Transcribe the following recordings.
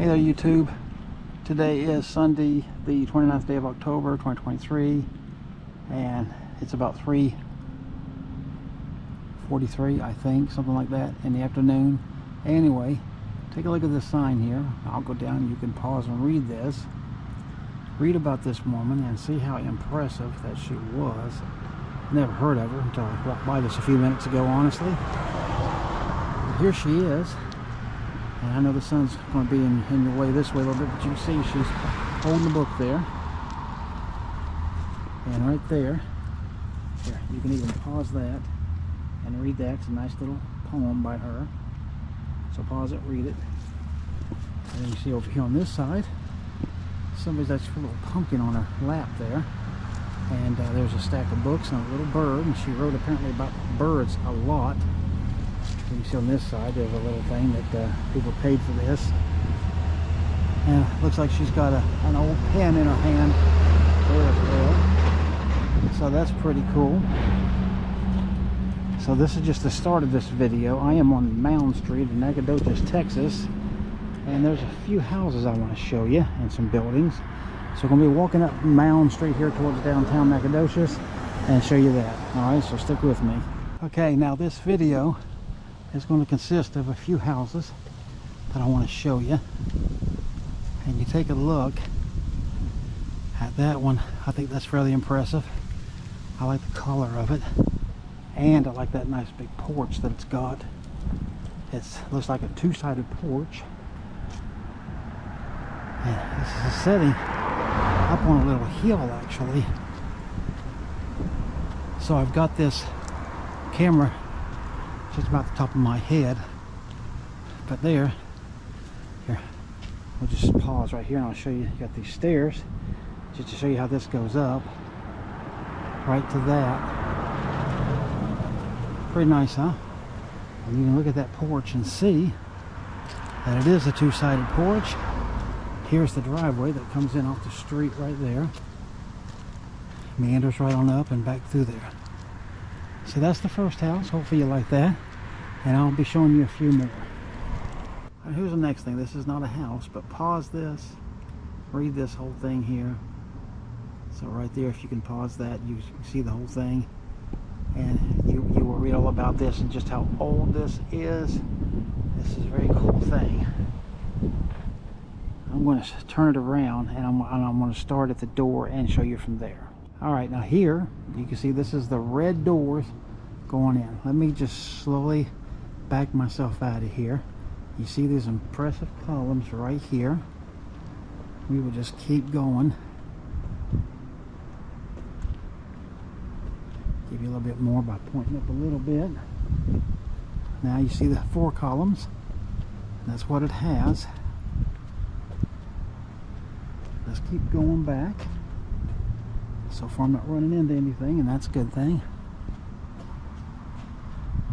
Hey there YouTube. Today is Sunday, the 29th day of October 2023, and it's about 3:43, I think, something like that, in the afternoon. Anyway, take a look at this sign here. I'll go down, you can pause and read this. Read about this woman and see how impressive that she was. Never heard of her until I walked by this a few minutes ago, honestly. But here she is. And I know the sun's going to be in your way this way a little bit, but you can see she's holding the book there. And right there, here, you can even pause that and read that. It's a nice little poem by her. So pause it, read it. And then you see over here on this side, somebody's got a little pumpkin on her lap there. And there's a stack of books and a little bird, and she wrote apparently about birds a lot. You can see on this side there's a little thing that people paid for this. And it looks like she's got an old pen in her hand there as well. So that's pretty cool. So this is just the start of this video. I am on Mound Street in Nacogdoches, Texas. And there's a few houses I want to show you and some buildings. So we're going to be walking up Mound Street here towards downtown Nacogdoches and show you that. Alright, so stick with me. Okay, now this video is going to consist of a few houses that I want to show you. And you take a look at that one. I think that's fairly impressive. I like the color of it. And I like that nice big porch that it's got. It looks like a two-sided porch. And this is a setting up on a little hill, actually. So I've got this camera just about the top of my head, but there, here, we'll just pause right here and I'll show you. You got these stairs just to show you how this goes up right to that. Pretty nice, huh? And you can look at that porch and see that it is a two-sided porch. Here's the driveway that comes in off the street right there, meanders right on up and back through there. So that's the first house. Hopefully you like that, and I'll be showing you a few more. Right, here's the next thing. This is not a house, but pause this, read this whole thing here. So right there, if you can pause that, you can see the whole thing, and you will read all about this and just how old this is. This is a very cool thing. I'm going to turn it around, and I'm going to start at the door and show you from there. Alright, now here you can see this is the red doors going in. Let me just slowly back myself out of here. You see these impressive columns right here. We will just keep going. Give you a little bit more by pointing up a little bit. Now you see the 4 columns. That's what it has. Let's keep going back. So far I'm not running into anything, and that's a good thing.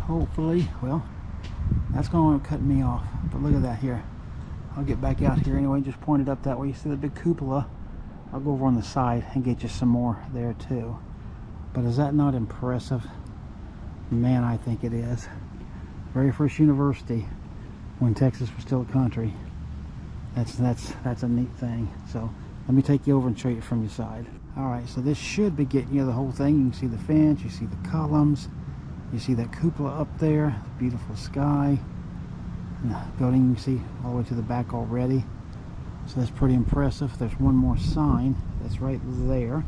Hopefully, well, that's going to cut me off. But look at that here. I'll get back out here anyway, just point it up that way. You see the big cupola? I'll go over on the side and get you some more there too. But is that not impressive? Man, I think it is. Very first university when Texas was still a country. That's a neat thing. So let me take you over and show you from your side. Alright, so this should be getting you the whole thing. You can see the fence, you see the columns, you see that cupola up there, the beautiful sky, and the building you can see all the way to the back already. So that's pretty impressive. There's one more sign that's right there,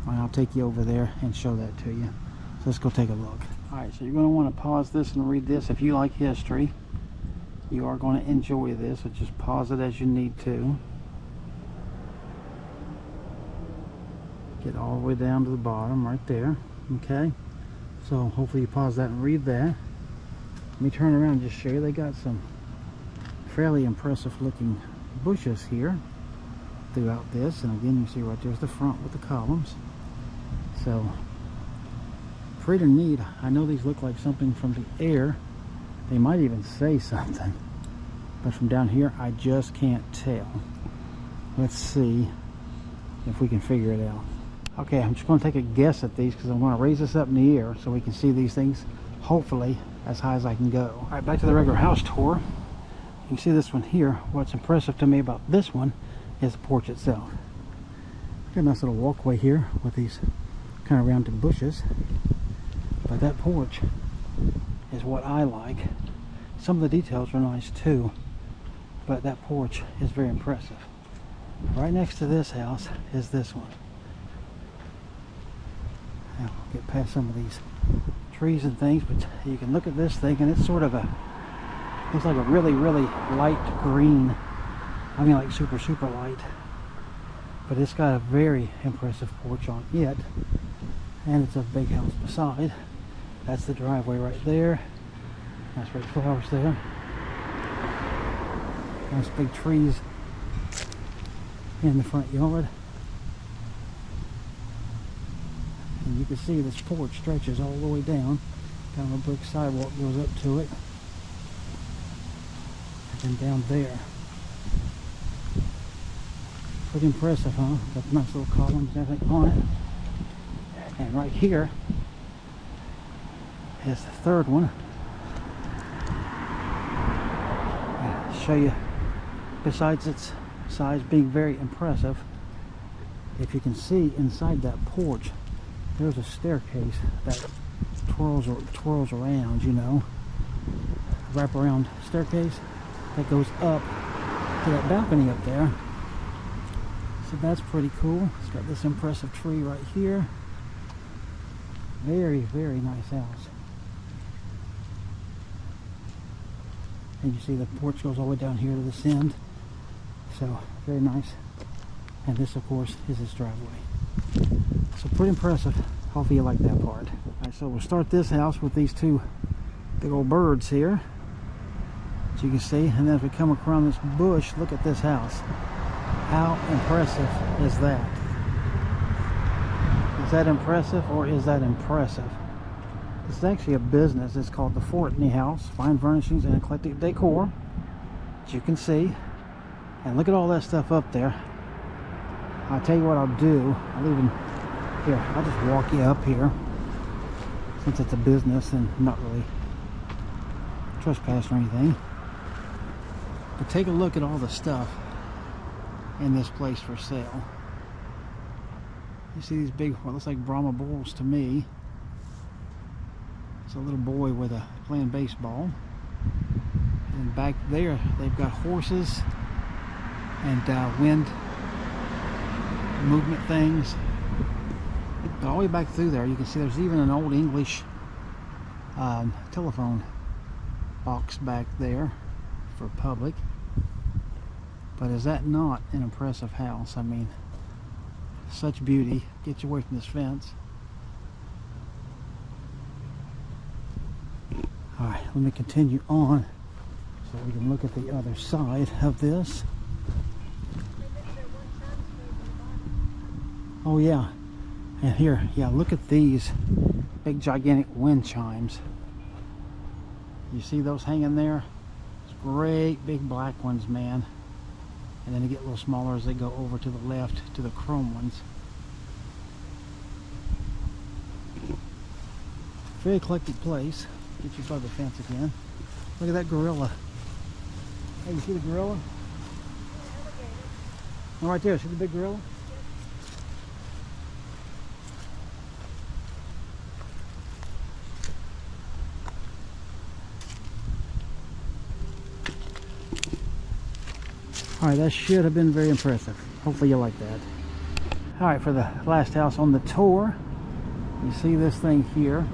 and I'll take you over there and show that to you. So let's go take a look. Alright, so you're going to want to pause this and read this. If you like history, you are going to enjoy this, so just pause it as you need to. Get all the way down to the bottom right there. Okay, so hopefully you pause that and read that. Let me turn around and just show you. They got some fairly impressive looking bushes here throughout this, and again you see right there's the front with the columns. So pretty neat. I know these look like something from the air. They might even say something, but from down here I just can't tell. Let's see if we can figure it out. Okay, I'm just going to take a guess at these because I'm going to raise this up in the air so we can see these things, hopefully, as high as I can go. All right, back to the regular house tour. You see this one here. What's impressive to me about this one is the porch itself. Got a nice little walkway here with these kind of rounded bushes. But that porch is what I like. Some of the details are nice too, but that porch is very impressive. Right next to this house is this one. Now, we'll get past some of these trees and things, but you can look at this thing and it's sort of looks like a really light green. I mean, like super light. But it's got a very impressive porch on it, and it's a big house beside. That's the driveway right there. Nice red flowers there. Nice big trees in the front yard. And you can see this porch stretches all the way down. Kind of a brick sidewalk goes up to it. And then down there. Pretty impressive, huh? Got nice little columns and everything on it. And right here is the third one. I'll show you, besides its size being very impressive, if you can see inside that porch, there's a staircase that twirls around, you know. Wrap around staircase that goes up to that balcony up there. So that's pretty cool. It's got this impressive tree right here. Very nice house. And you see the porch goes all the way down here to this end. So very nice. And this, of course, is his driveway. So pretty impressive. Hopefully you like that part. Alright, so we'll start this house with these two big old birds here, as you can see. And then if we come around this bush, look at this house. How impressive is that? Is that impressive, or is that impressive? This is actually a business. It's called the Fortney House, fine furnishings and eclectic decor, as you can see. And look at all that stuff up there. I'll tell you what I'll do. I'll just walk you up here, since it's a business and not really trespass or anything. But take a look at all the stuff in this place for sale. You see these big, what looks like Brahma bulls to me. It's a little boy with playing baseball. And back there they've got horses and wind movement things. But all the way back through there you can see there's even an old English telephone box back there for public. But is that not an impressive house? I mean, such beauty. Get you away from this fence. Alright, let me continue on so we can look at the other side of this. Oh yeah, and here, yeah, look at these big gigantic wind chimes. You see those hanging there? It's great big black ones, man. And then they get a little smaller as they go over to the left to the chrome ones. Very eclectic place. Get you above the fence again. Look at that gorilla. Hey, you see the gorilla? Oh, right there. See the big gorilla? Alright, that should have been very impressive. Hopefully you like that. Alright, for the last house on the tour, you see this thing here.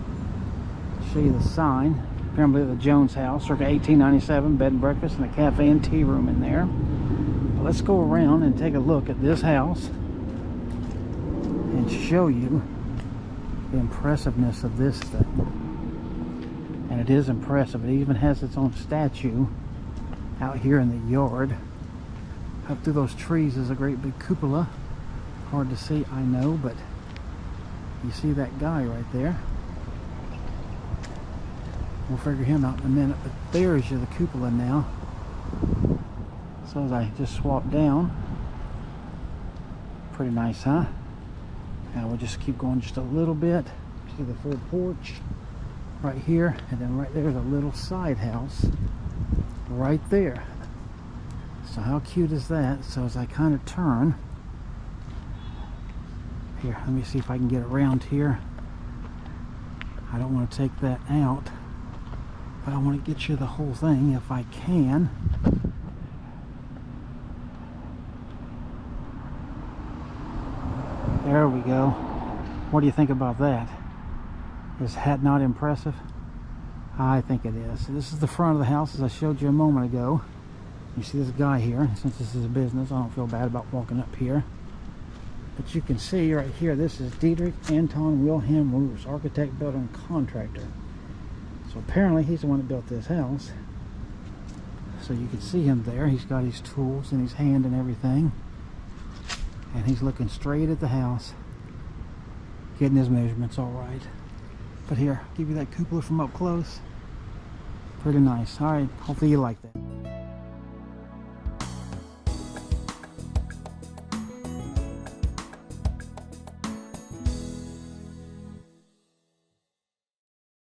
I'll show you the sign. Apparently the Jones House, circa 1897, bed and breakfast and a cafe and tea room in there. But let's go around and take a look at this house and show you the impressiveness of this thing. And it is impressive. It even has its own statue out here in the yard. Up through those trees is a great big cupola. Hard to see, I know, but you see that guy right there. We'll figure him out in a minute, but there's the cupola now. So as I just swap down, pretty nice, huh? Now we'll just keep going just a little bit. See the full porch right here, and then right there's a little side house right there. So how cute is that? So as I kind of turn, here, let me see if I can get around here. I don't want to take that out, but I want to get you the whole thing if I can. There we go. What do you think about that? Is that not impressive? I think it is. So this is the front of the house as I showed you a moment ago. You see this guy here. Since this is a business, I don't feel bad about walking up here. But you can see right here, this is Dietrich Anton Wilhelm Roos, architect, builder, and contractor. So apparently he's the one that built this house. So you can see him there. He's got his tools in his hand and everything. And he's looking straight at the house, getting his measurements all right. But here, give you that cupola from up close. Pretty nice. All right, hopefully you like that.